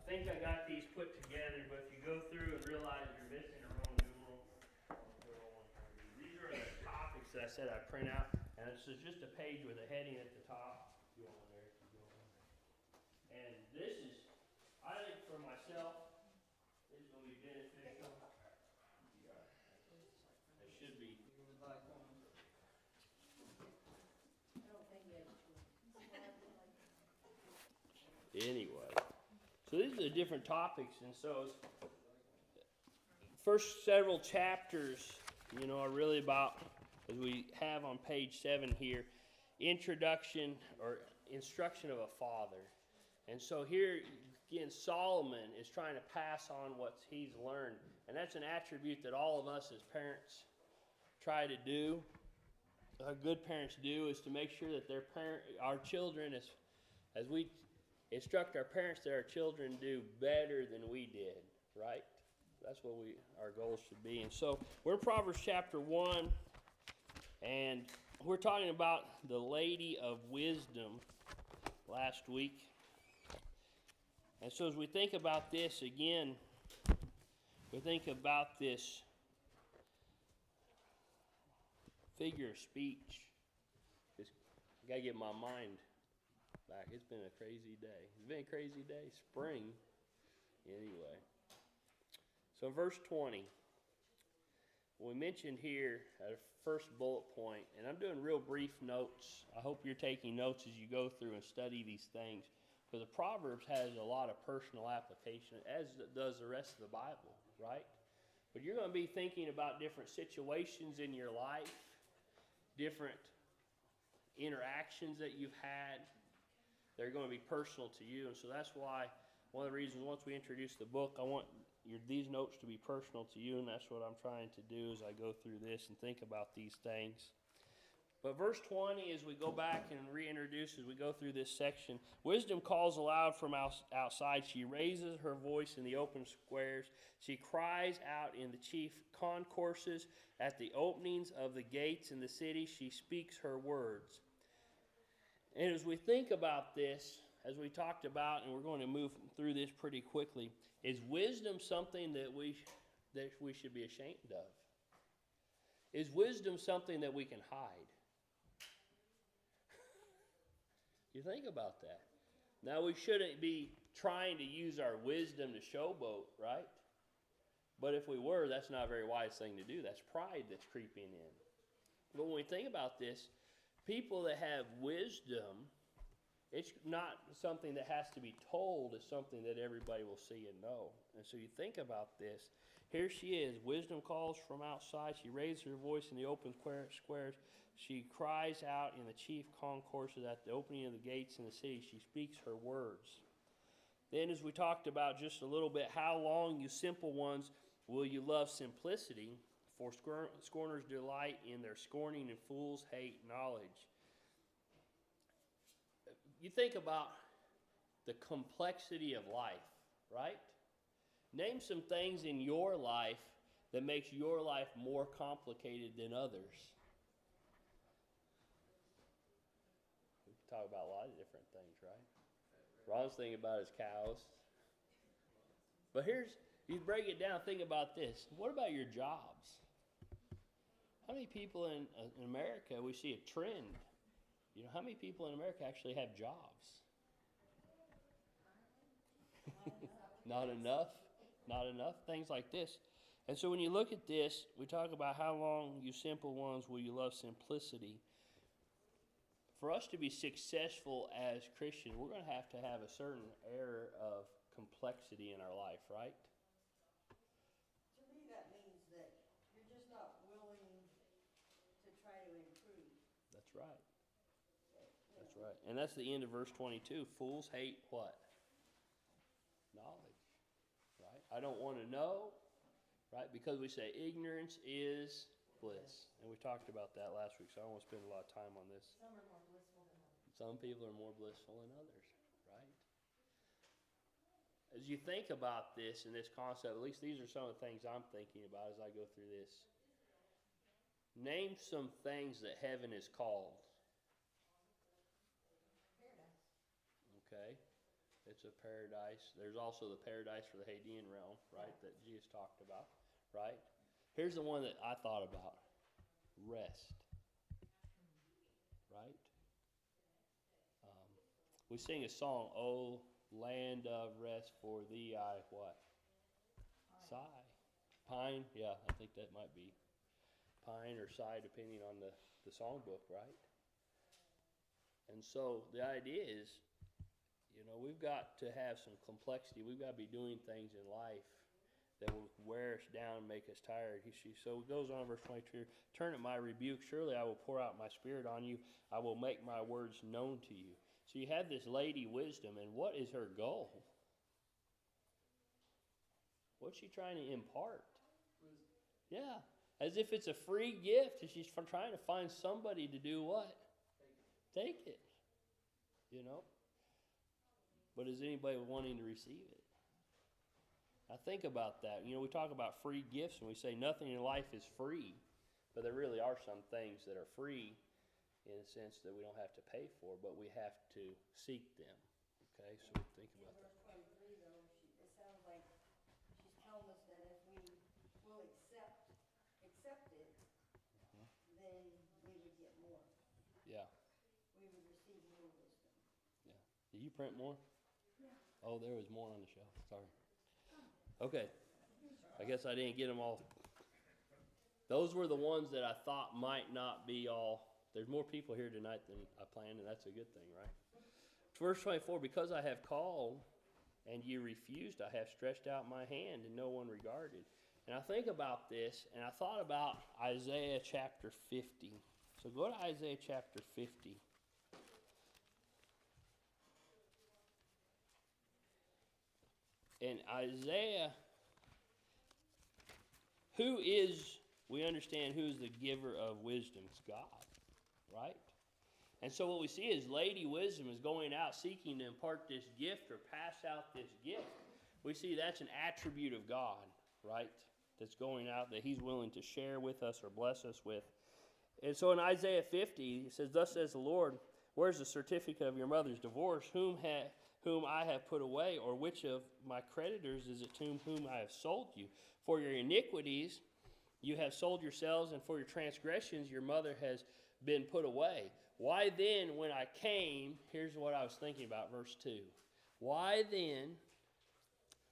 think I got these put together, but if you go through and realize you're missing a Roman numeral, these are the topics that I said I print out, and it's just a page with a heading at the top. Go on there, go on there. And this is, I think for myself, this is going to be beneficial. It should be. Anyway, so these are the different topics, and so first several chapters, are really about, as we have on page 7 here, introduction or instruction of a father. And so here again, Solomon is trying to pass on what he's learned, and that's an attribute that all of us as parents try to do. Good parents do is to make sure that our children, as we instruct our parents, that our children do better than we did, right? That's what our goals should be. And so we're in Proverbs chapter 1, and we're talking about the Lady of Wisdom last week. And so as we think about this again, we think about this figure of speech. I got to get my mind back. It's been a crazy day. It's been a crazy day. Spring. Anyway. So verse 20. We mentioned here at a first bullet point, and I'm doing real brief notes. I hope you're taking notes as you go through and study these things. Because the Proverbs has a lot of personal application, as does the rest of the Bible, right? But you're going to be thinking about different situations in your life, different interactions that you've had. They're going to be personal to you. And so that's why one of the reasons once we introduce the book, I want these notes to be personal to you, and that's what I'm trying to do as I go through this and think about these things. But verse 20, as we go back and reintroduce, as we go through this section, wisdom calls aloud from outside. She raises her voice in the open squares. She cries out in the chief concourses. At the openings of the gates in the city, she speaks her words. And as we think about this, as we talked about, and we're going to move through this pretty quickly, is wisdom something that we should be ashamed of? Is wisdom something that we can hide? You think about that. Now, we shouldn't be trying to use our wisdom to showboat, right? But if we were, that's not a very wise thing to do. That's pride that's creeping in. But when we think about this, people that have wisdom, it's not something that has to be told. It's something that everybody will see and know. And so you think about this. Here she is. Wisdom calls from outside. She raises her voice in the open squares. She cries out in the chief concourses at the opening of the gates in the city. She speaks her words. Then as we talked about just a little bit, how long, you simple ones, will you love simplicity? For scorners delight in their scorning, and fools hate knowledge. You think about the complexity of life, right? Name some things in your life that makes your life more complicated than others. We can talk about a lot of different things, right? Ron's thinking about his cows. But you break it down, think about this. What about your jobs? How many people in America, we see a trend. How many people in America actually have jobs? Not enough. Not enough. Things like this. And so when you look at this, we talk about how long, you simple ones, will you love simplicity? For us to be successful as Christians, we're going to have a certain air of complexity in our life, right? To me, that means that you're just not willing to try to improve. That's right. That's right. And that's the end of verse 22. Fools hate what? Knowledge. Right? I don't want to know. Right? Because we say ignorance is bliss. And we talked about that last week, so I won't spend a lot of time on this. Some are more blissful than others. Some people are more blissful than others. Right? As you think about this and this concept, at least these are some of the things I'm thinking about as I go through this. Name some things that heaven is called. Paradise. Okay. It's a paradise. There's also the paradise for the Hadean realm, right, that Jesus talked about, right? Here's the one that I thought about. Rest, right? We sing a song, "Oh, land of rest, for thee I," what? Sigh. Pine? Yeah, I think that might be pine or sigh, depending on the songbook, right? And so the idea is, we've got to have some complexity. We've got to be doing things in life that will wear us down, make us tired. So it goes on, verse 22, "Turn at my rebuke, surely I will pour out my spirit on you. I will make my words known to you." So you have this lady wisdom, and what is her goal? What's she trying to impart? Yeah, as if it's a free gift, and she's trying to find somebody to do what? Take it. But is anybody wanting to receive it? I think about that. We talk about free gifts, and we say nothing in life is free, but there really are some things that are free in a sense that we don't have to pay for, but we have to seek them. Okay, so think about that. Verse 23, though, it sounds like she's telling us that if we will accept it, then we would get more. Yeah. We would receive more wisdom. Yeah. Did you print more? Yeah. Oh, there was more on the shelf. Sorry. Okay. I guess I didn't get them all. Those were the ones that I thought might not be all. There's more people here tonight than I planned, and that's a good thing, right? Verse 24, "Because I have called, and you refused, I have stretched out my hand, and no one regarded." And I think about this, and I thought about Isaiah chapter 50. So go to Isaiah chapter 50. And Isaiah, we understand who's the giver of wisdom? It's God, right? And so what we see is Lady Wisdom is going out seeking to impart this gift or pass out this gift. We see that's an attribute of God, right? That's going out that he's willing to share with us or bless us with. And so in Isaiah 50, it says, "Thus says the Lord, where's the certificate of your mother's divorce? Whom I have put away, or which of my creditors is it to whom I have sold you? For your iniquities you have sold yourselves, and for your transgressions your mother has been put away. Why then, when I came," here's what I was thinking about, verse 2. "Why then,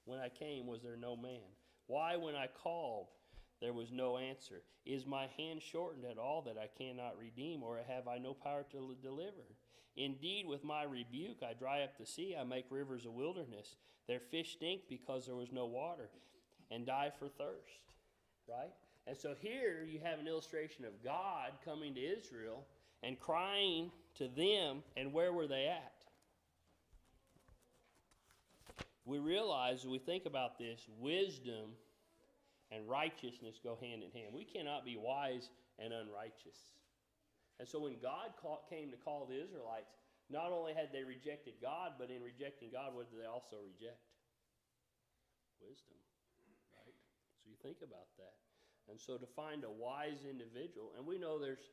when I came, was there no man? Why, when I called, there was no answer? Is my hand shortened at all that I cannot redeem, or have I no power to deliver? Indeed, with my rebuke I dry up the sea, I make rivers a wilderness. Their fish stink because there was no water, and die for thirst." Right? And so here you have an illustration of God coming to Israel and crying to them, and where were they at? We realize, as we think about this, wisdom and righteousness go hand in hand. We cannot be wise and unrighteous. And so when God came to call the Israelites, not only had they rejected God, but in rejecting God, what did they also reject? Wisdom, right? So you think about that. And so to find a wise individual, and we know there's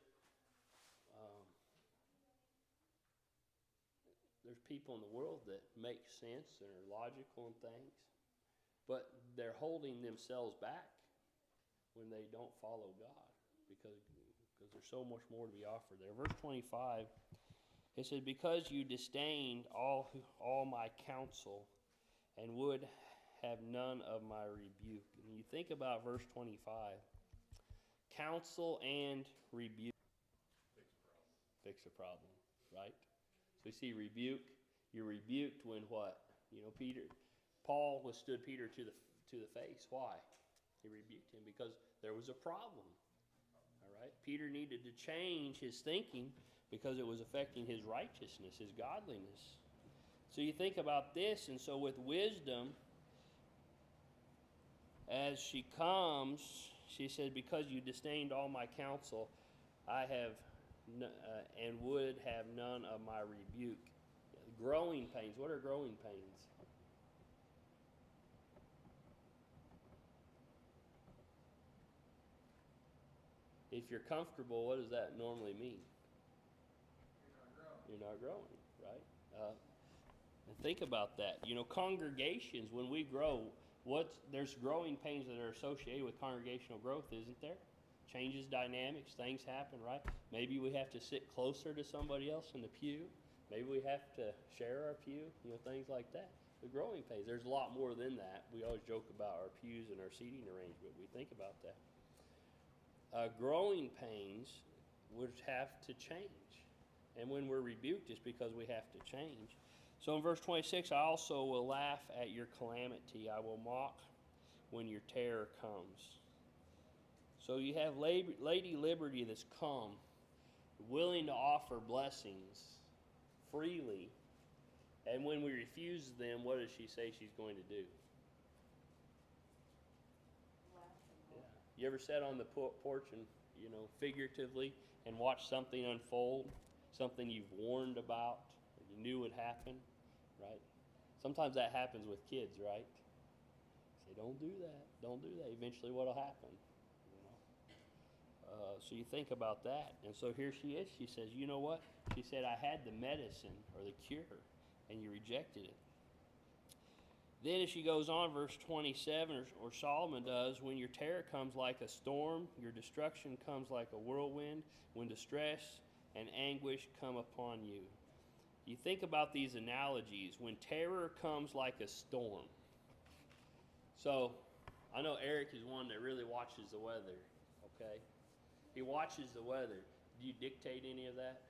people in the world that make sense and are logical and things, but they're holding themselves back when they don't follow God because there's so much more to be offered there. Verse 25, it says, "Because you disdained all my counsel and would have none of my rebuke." And you think about verse 25, counsel and rebuke. Fix a problem, right? So we see rebuke. You're rebuked when what? Paul withstood Peter to the face. Why? He rebuked him because there was a problem. All right? Peter needed to change his thinking because it was affecting his righteousness, his godliness. So you think about this, and so with wisdom, as she comes, she said, "Because you disdained all my counsel, I have and would have none of my rebuke." Growing pains. What are growing pains? If you're comfortable, what does that normally mean? You're not growing, right? And think about that. You know, congregations, when we grow, there's growing pains that are associated with congregational growth, isn't there? Changes dynamics, things happen, right? Maybe we have to sit closer to somebody else in the pew. Maybe we have to share our pew, you know, things like that. The growing pains, there's a lot more than that. We always joke about our pews and our seating arrangement. We think about that. Growing pains would have to change. And when we're rebuked, it's because we have to change. So in verse 26, I also will laugh at your calamity. I will mock when your terror comes. So you have Lady Liberty that's come, willing to offer blessings freely. And when we refuse them, what does she say she's going to do? Yeah. You ever sat on the porch and, you know, figuratively, and watched something unfold, something you've warned about, and you knew would happen, right? Sometimes that happens with kids, right? Say, don't do that, don't do that. Eventually what'll happen? So you think about that. And so here she is. She says, you know what? She said, I had the medicine or the cure, and you rejected it. Then as she goes on, verse 27, or Solomon does, when your terror comes like a storm, your destruction comes like a whirlwind, when distress and anguish come upon you. You think about these analogies. When terror comes like a storm. So I know Eric is one that really watches the weather, okay? He watches the weather. Do you dictate any of that?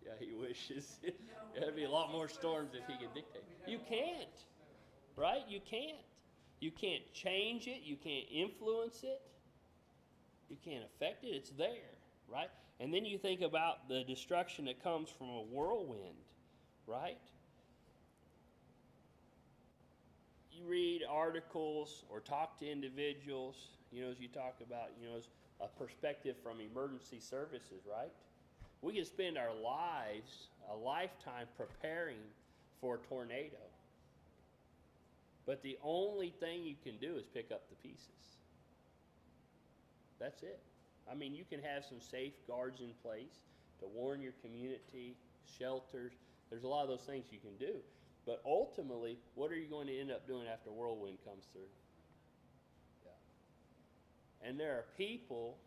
Yeah, he wishes. There'd be a lot more storms if he could dictate. You can't, right? You can't. You can't change it. You can't influence it. You can't affect it. It's there, right? And then you think about the destruction that comes from a whirlwind, right? You read articles or talk to individuals, you know, as you talk about, you know, as a perspective from emergency services, right? We can spend our lives, a lifetime, preparing for a tornado. But the only thing you can do is pick up the pieces. That's it. I mean, you can have some safeguards in place to warn your community, shelters. There's a lot of those things you can do. But ultimately, what are you going to end up doing after a whirlwind comes through? Yeah. And there are people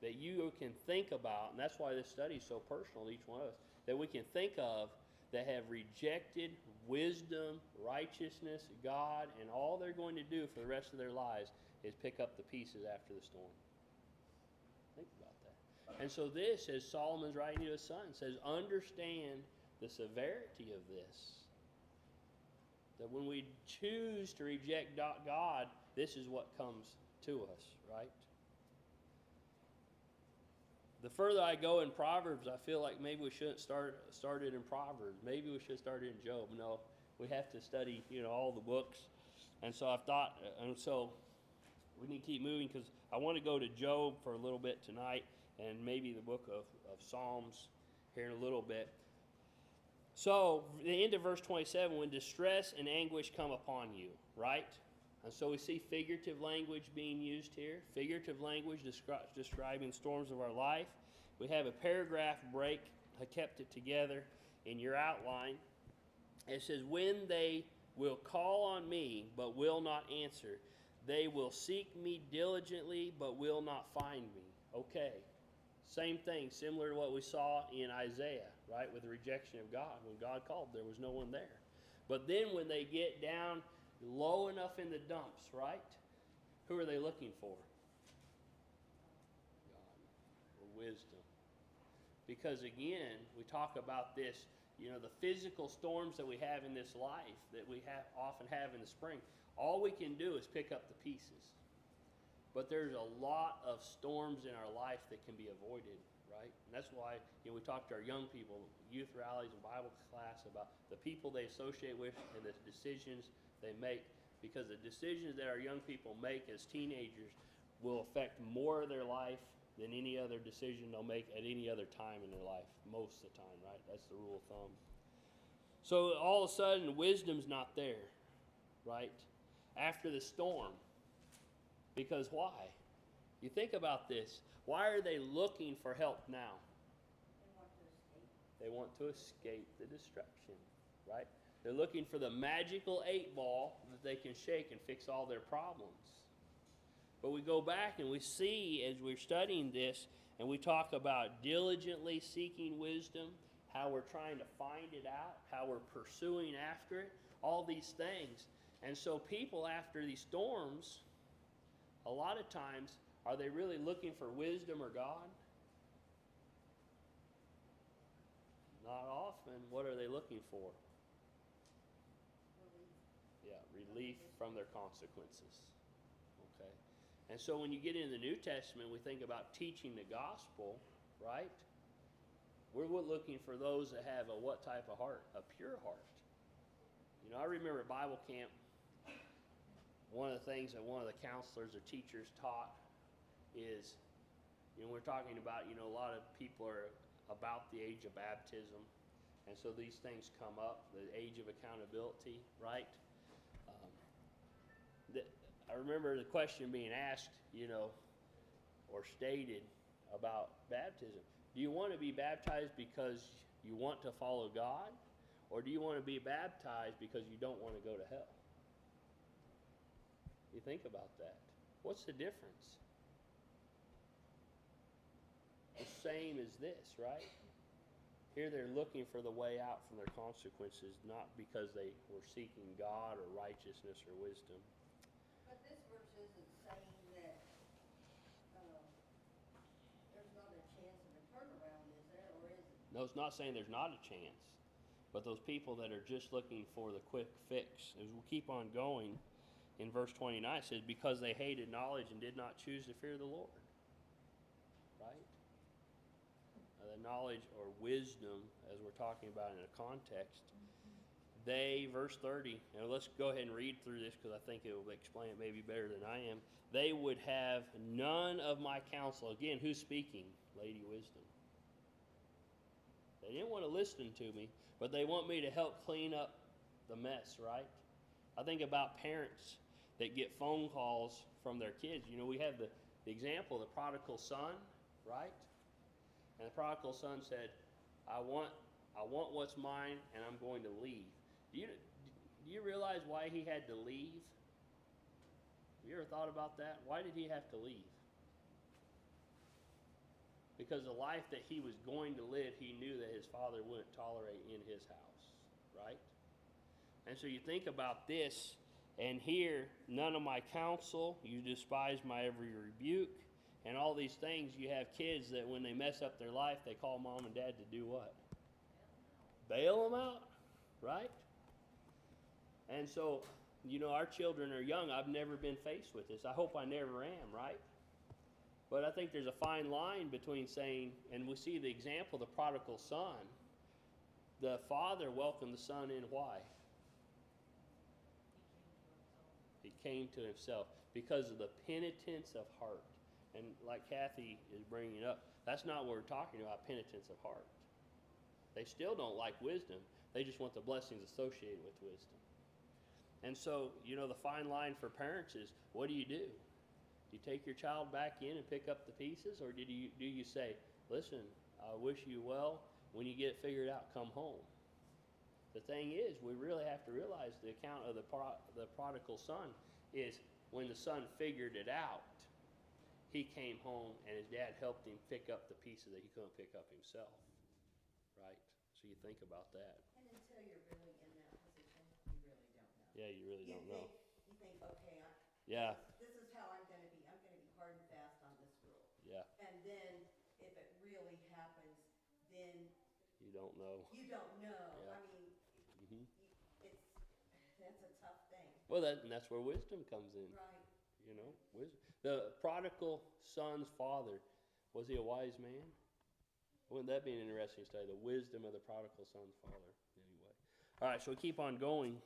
that you can think about, and that's why this study is so personal to each one of us, that we can think of that have rejected wisdom, righteousness, God, and all they're going to do for the rest of their lives is pick up the pieces after the storm. Think about that. And so this, as Solomon's writing to his son, says, understand the severity of this. That when we choose to reject God, this is what comes to us, right? The further I go in Proverbs, I feel like maybe we shouldn't start it in Proverbs. Maybe we should start it in Job. No, we have to study, you know, all the books. And so I've thought, and so we need to keep moving because I want to go to Job for a little bit tonight, and maybe the book of Psalms here in a little bit. So the end of verse 27, when distress and anguish come upon you, right? And so we see figurative language being used here. Figurative language describing storms of our life. We have a paragraph break. I kept it together in your outline. It says, when they will call on me, but will not answer. They will seek me diligently, but will not find me. Okay. Same thing, similar to what we saw in Isaiah, right? With the rejection of God. When God called, there was no one there. But then when they get down low enough in the dumps, right? Who are they looking for? God, or wisdom. Because again, we talk about this, you know, the physical storms that we have in this life, that we often have in the spring. All we can do is pick up the pieces. But there's a lot of storms in our life that can be avoided, right? And that's why, you know, we talk to our young people, youth rallies and Bible class, about the people they associate with and the decisions they make, because the decisions that our young people make as teenagers will affect more of their life than any other decision they'll make at any other time in their life, most of the time, right? That's the rule of thumb. So all of a sudden, wisdom's not there, right? After the storm. Because why? You think about this. Why are they looking for help now? They want to escape. They want to escape the destruction. right? They're looking for the magical 8-ball that they can shake and fix all their problems. But we go back and we see as we're studying this, and we talk about diligently seeking wisdom, how we're trying to find it out, how we're pursuing after it, all these things. And so people after these storms, a lot of times, are they really looking for wisdom or God? Not often. What are they looking for? Yeah, relief from their consequences. Okay. And so when you get into the New Testament, we think about teaching the gospel, right? We're looking for those that have a what type of heart? A pure heart. You know, I remember at Bible camp, one of the things that one of the counselors or teachers taught is, you know, we're talking about, you know, a lot of people are about the age of baptism. And so these things come up, the age of accountability, right? I remember the question being asked, you know, or stated about baptism. Do you want to be baptized because you want to follow God? Or do you want to be baptized because you don't want to go to hell? You think about that. What's the difference? The same as this, right? Here they're looking for the way out from their consequences, not because they were seeking God or righteousness or wisdom. But this verse isn't saying that there's not a chance of a turnaround, is there, or is it? No, it's not saying there's not a chance. But those people that are just looking for the quick fix, as we keep on going, in verse 29 it says, because they hated knowledge and did not choose to fear the Lord. Right? The knowledge or wisdom, as we're talking about in a context, they, verse 30, and let's go ahead and read through this because I think it will explain it maybe better than I am. They would have none of my counsel. Again, who's speaking? Lady Wisdom. They didn't want to listen to me, but they want me to help clean up the mess, right? I think about parents that get phone calls from their kids. You know, we have the example of the prodigal son, right? And the prodigal son said, I want what's mine, and I'm going to leave. Do you realize why he had to leave? Have you ever thought about that? Why did he have to leave? Because the life that he was going to live, he knew that his father wouldn't tolerate in his house, right? And so you think about this, and here, none of my counsel, you despise my every rebuke, and all these things. You have kids that when they mess up their life, they call mom and dad to do what? Bail them out, right? And so, you know, our children are young. I've never been faced with this. I hope I never am, right? But I think there's a fine line between saying, and we see the example, the prodigal son. The father welcomed the son in. Why? He came to himself because of the penitence of heart. And like Kathy is bringing up, that's not what we're talking about, penitence of heart. They still don't like wisdom. They just want the blessings associated with wisdom. And so, you know, the fine line for parents is, what do? Do you take your child back in and pick up the pieces? Or do you say, listen, I wish you well. When you get it figured out, come home. The thing is, we really have to realize the account of the prodigal son is when the son figured it out, he came home and his dad helped him pick up the pieces that he couldn't pick up himself. Right? So you think about that. And until you're really in that position, you really don't know. Yeah, you really don't know. You think, okay, yeah. This is how I'm going to be. I'm going to be hard and fast on this rule. Yeah. And then if it really happens, then you don't know. You don't know. Yeah. I mean, that's a tough thing. Well, that's where wisdom comes in. Right. You know, wisdom. The prodigal son's father, was he a wise man? Wouldn't that be an interesting study? The wisdom of the prodigal son's father. Anyway. All right, so we keep on going.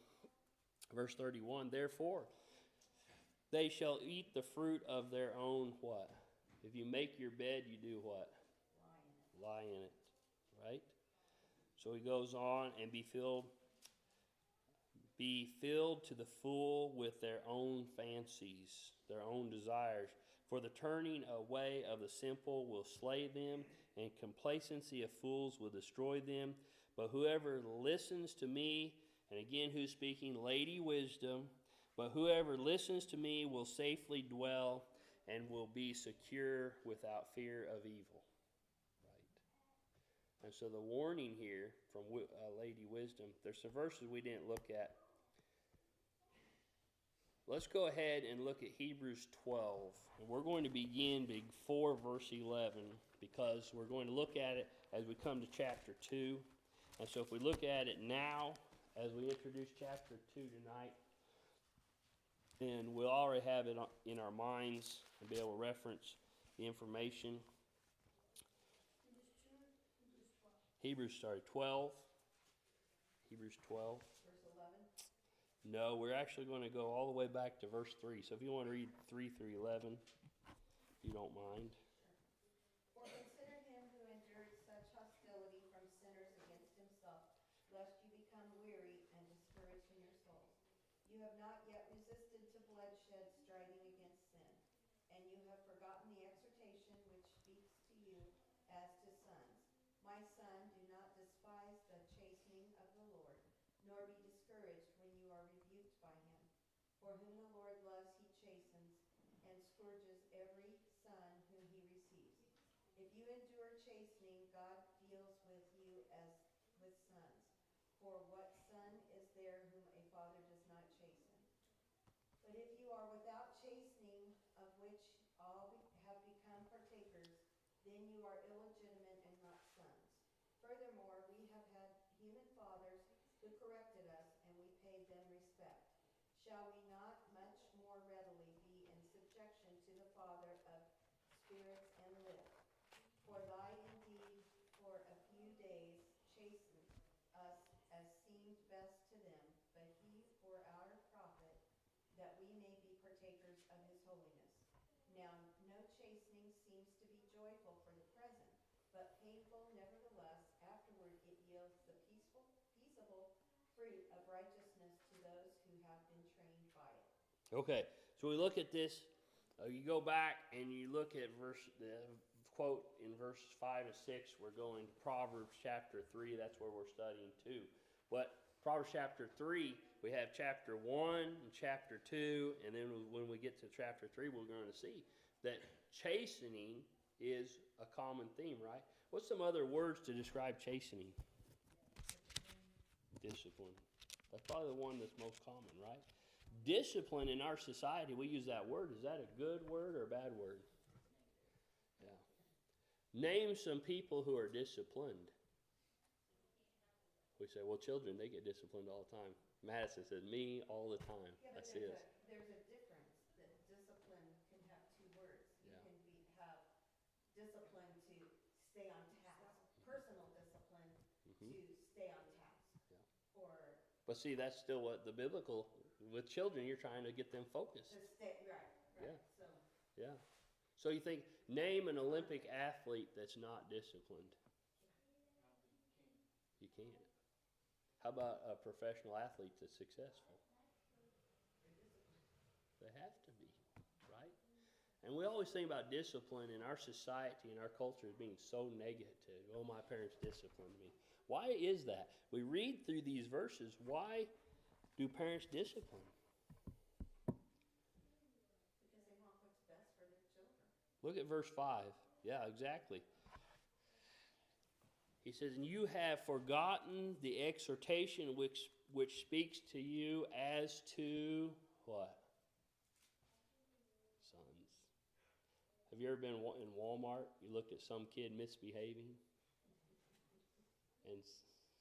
Verse 31, therefore, they shall eat the fruit of their own what? If you make your bed, you do what? Lie in it. Right? So he goes on, and be filled to the full with their own fancies, their own desires. For the turning away of the simple will slay them, and complacency of fools will destroy them. But whoever listens to me, and again, who's speaking? Lady Wisdom. But whoever listens to me will safely dwell and will be secure without fear of evil. Right? And so the warning here from Lady Wisdom, there's some verses we didn't look at. Let's go ahead and look at Hebrews 12. And we're going to begin before verse 11 because we're going to look at it as we come to chapter 2. And so if we look at it now, as we introduce chapter 2 tonight, then we'll already have it in our minds and be able to reference the information. Hebrews 12. Hebrews 12. Verse 11. No, we're actually going to go all the way back to verse 3. So if you want to read 3 through 11, if you don't mind. For consider him who endured such hostility from sinners against himself, lest you become weary and discouraged in your souls. You have not yet resisted to bloodshed, striving against sin, and you have forgotten the exhortation which speaks to you as to sons. My son, do not despise the chastening of the Lord, nor be discouraged when you are rebuked by him. For whom the Lord loves he chastens, and scourges every son whom he receives. If you endure chastening, God deals with you as with sons. For what son is there whom a father does not chasten? But if you are without chastening, of which all have become partakers, then you are illegitimate and not sons. Furthermore, we have had human fathers who corrected us, and we paid them respect. Shall we not much more readily be in subjection to the Father of spirits and live? For thy indeed for a few days chastened us as seemed best to them, but he for our profit, that we may be partakers of his holiness. Now no chastening seems to be joyful for the present, but painful nevertheless. Afterward it yields the peaceable fruit of righteousness to those who have been trained by it. Okay, so we look at this. You go back and you look at the quote in verses 5 to 6. We're going to Proverbs chapter 3. That's where we're studying too. But Proverbs chapter 3, we have chapter 1 and chapter 2. And then when we get to chapter 3, we're going to see that chastening is a common theme, right? What's some other words to describe chastening? Discipline. That's probably the one that's most common, right? Discipline in our society, we use that word. Is that a good word or a bad word? Yeah. Name some people who are disciplined. We say, well, children, they get disciplined all the time. Madison says, me all the time. Yeah, I see this. There's a difference. That discipline can have two words. You can have discipline to stay on task, personal discipline to stay on task. Yeah. But see, that's still what the biblical, with children, you're trying to get them focused. To stay, right. Yeah. So. Yeah. So you think, name an Olympic athlete that's not disciplined. You can't. How about a professional athlete that's successful? They have to be, right? And we always think about discipline in our society and our culture as being so negative. Oh, my parents disciplined me. Why is that? We read through these verses. Why do parents discipline? Because they want what's best for their children. Look at verse 5. Yeah, exactly. He says, and you have forgotten the exhortation which speaks to you as to what? Sons. Have you ever been in Walmart? You looked at some kid misbehaving? And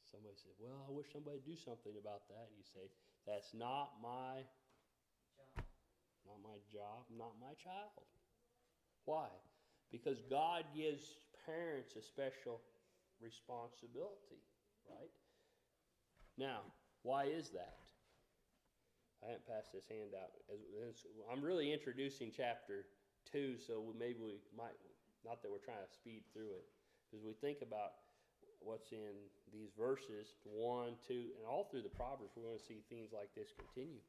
somebody said, well, I wish somebody would do something about that. And you say, that's not my job, not my child. Why? Because God gives parents a special responsibility, right? Now, why is that? I haven't passed this handout. I'm really introducing chapter 2, so maybe we might, not that we're trying to speed through it, because we think about what's in these verses, 1, 2, and all through the Proverbs, we're going to see things like this continue,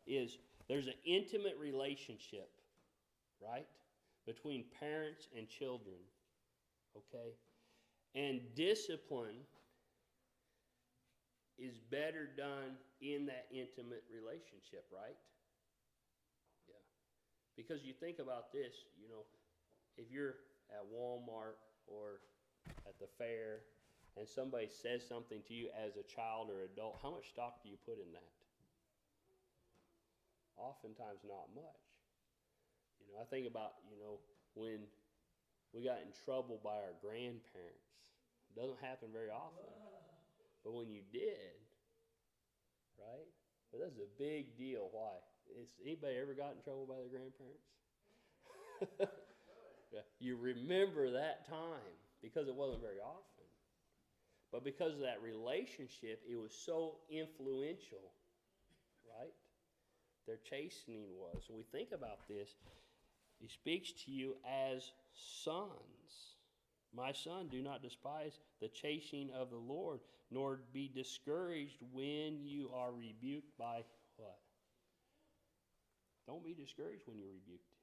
is there's an intimate relationship, right, between parents and children, okay? And discipline is better done in that intimate relationship, right? Yeah. Because you think about this, if you're at Walmart or at the fair and somebody says something to you as a child or adult, how much stock do you put in that? Oftentimes not much. I think about, when we got in trouble by our grandparents. It doesn't happen very often. But when you did, right? But that's a big deal. Why? Anybody ever got in trouble by their grandparents? Yeah. You remember that time because it wasn't very often. But because of that relationship, it was so influential, right? Their chastening was. When we think about this, he speaks to you as sons. My son, do not despise the chastening of the Lord, nor be discouraged when you are rebuked by what? Don't be discouraged when you're rebuked.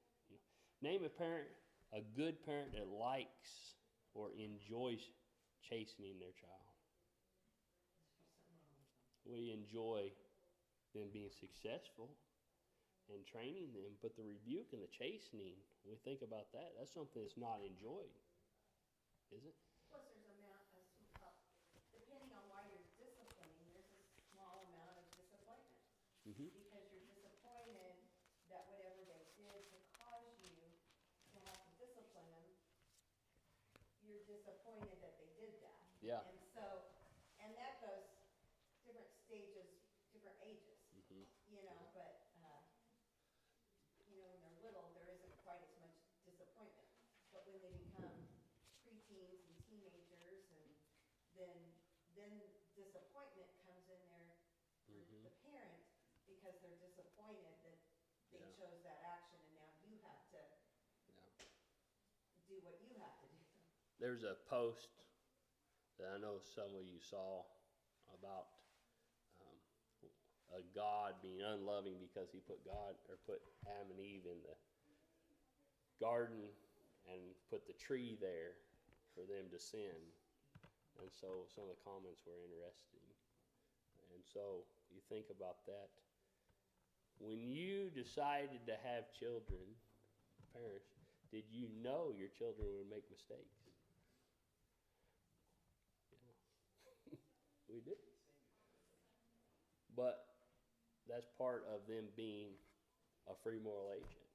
Name a good parent that likes or enjoys chastening their child. We enjoy them being successful and training them, but the rebuke and the chastening, when we think about that, that's something that's not enjoyed, is it? Plus, there's depending on why you're disciplining, there's a small amount of disappointment. Mm-hmm. Because you're disappointed that whatever they did to cause you to have to discipline them, you're disappointed that they did that. Yeah. And that goes different stages, different ages, Mm-hmm. but, when they're little, there isn't quite as much disappointment. But when they become preteens and teenagers, and then disappointment comes in there for Mm-hmm. the parent, because they're disappointed that they chose that action, and now you have to do what you have to do. There's a post that I know some of you saw about a God being unloving because he put Adam and Eve in the garden and put the tree there for them to sin. And so some of the comments were interesting. And so you think about that. When you decided to have children, parents, did you know your children would make mistakes? Yeah. We did. But that's part of them being a free moral agent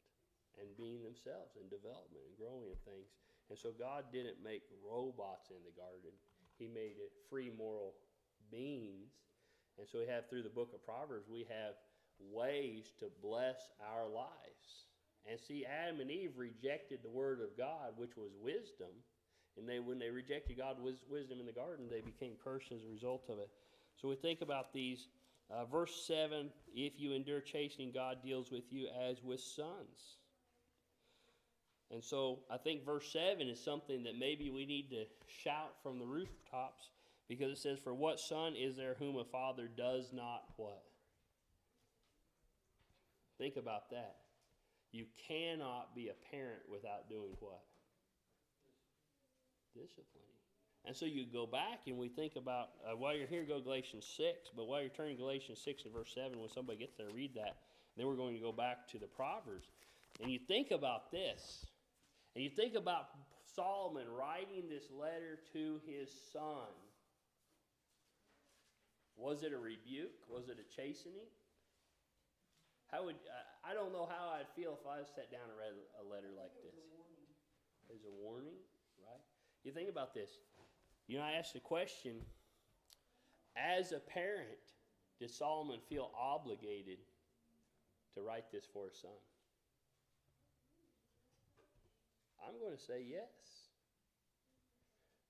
and being themselves in development and growing in things. And so God didn't make robots in the garden. He made it free moral beings. And so we have, through the book of Proverbs, we have ways to bless our lives. And see, Adam and Eve rejected the word of God, which was wisdom. And when they rejected God's wisdom in the garden, they became cursed as a result of it. So we think about these. Verse 7, if you endure chastening, God deals with you as with sons. And so I think verse 7 is something that maybe we need to shout from the rooftops, because it says, for what son is there whom a father does not what? Think about that. You cannot be a parent without doing what? Disciplining. And so you go back and we think about, while you're here, go Galatians 6, but while you're turning Galatians 6 and verse 7, when somebody gets there, read that. Then we're going to go back to the Proverbs. And you think about this, and you think about Solomon writing this letter to his son. Was it a rebuke? Was it a chastening? I don't know how I'd feel if I sat down and read a letter like this. It was a warning, right? You think about this. I asked the question, as a parent, did Solomon feel obligated to write this for his son? I'm going to say yes.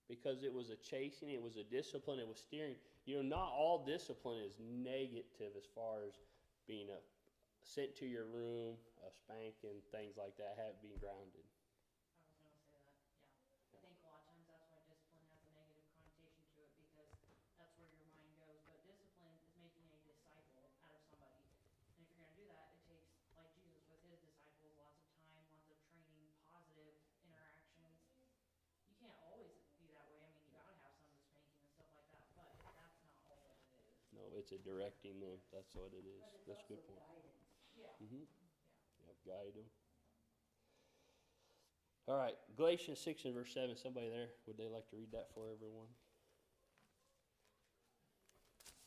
Because it was a chastening, it was a discipline, it was steering. Not all discipline is negative as far as being sent to your room, a spanking, things like that, being grounded. I was going to say that, yeah. I think a lot of times that's why discipline has a negative connotation to it, because that's where your mind goes. But discipline is making a disciple out of somebody. And if you're going to do that, it takes, like Jesus with his disciples, lots of time, lots of training, positive interactions. You can't always be that way. I mean, you got to have some of the spanking and stuff like that, but that's not all that it is. it's a directing them. That's what it is. But it's That's a good also point. guidance. Mm-hmm. Yep, guide them. All right, Galatians 6 and verse 7. Somebody there, would they like to read that for everyone?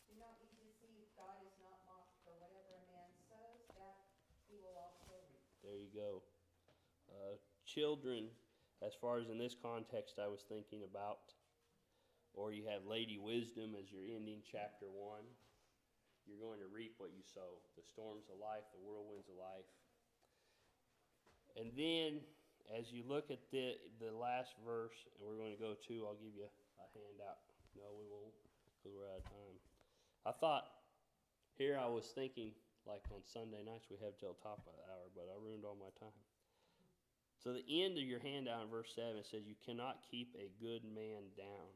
Do not be deceived, God is not mocked, for whatever a man sows, that he will also reap. There you go. Children, as far as in this context I was thinking about, or you have Lady Wisdom as you're ending chapter 1, you're going to reap what you sow. The storms of life, the whirlwinds of life. And then, as you look at the last verse, and we're going to go to, I'll give you a handout. No, we won't, because we're out of time. I thought, here I was thinking, like on Sunday nights we have till top of the hour, but I ruined all my time. So the end of your handout in verse 7 says, you cannot keep a good man down.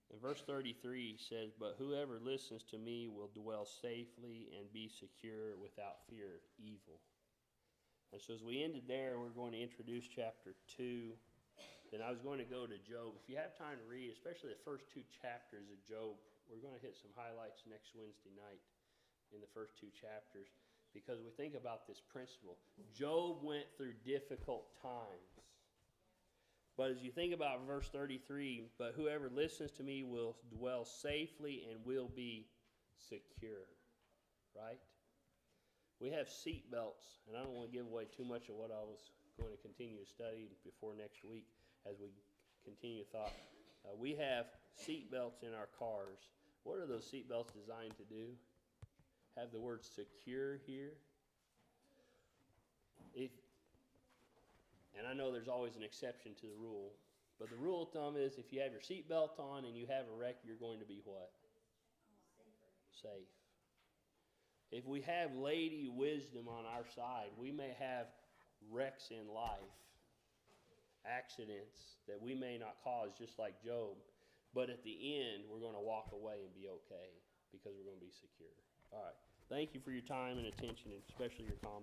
And verse 33 says, but whoever listens to me will dwell safely and be secure without fear of evil. And so as we ended there, we're going to introduce chapter 2. Then I was going to go to Job. If you have time to read, especially the first 2 chapters of Job, we're going to hit some highlights next Wednesday night in the first 2 chapters, because we think about this principle. Job went through difficult times. But as you think about verse 33, but whoever listens to me will dwell safely and will be secure. Right? We have seat belts, and I don't want to give away too much of what I was going to continue to study before next week as we continue thought. We have seat belts in our cars. What are those seat belts designed to do? Have the word secure here. And I know there's always an exception to the rule, but the rule of thumb is if you have your seat belt on and you have a wreck, you're going to be what? Safe. If we have Lady Wisdom on our side, we may have wrecks in life, accidents that we may not cause, just like Job, but at the end, we're going to walk away and be okay because we're going to be secure. All right. Thank you for your time and attention, and especially your comments.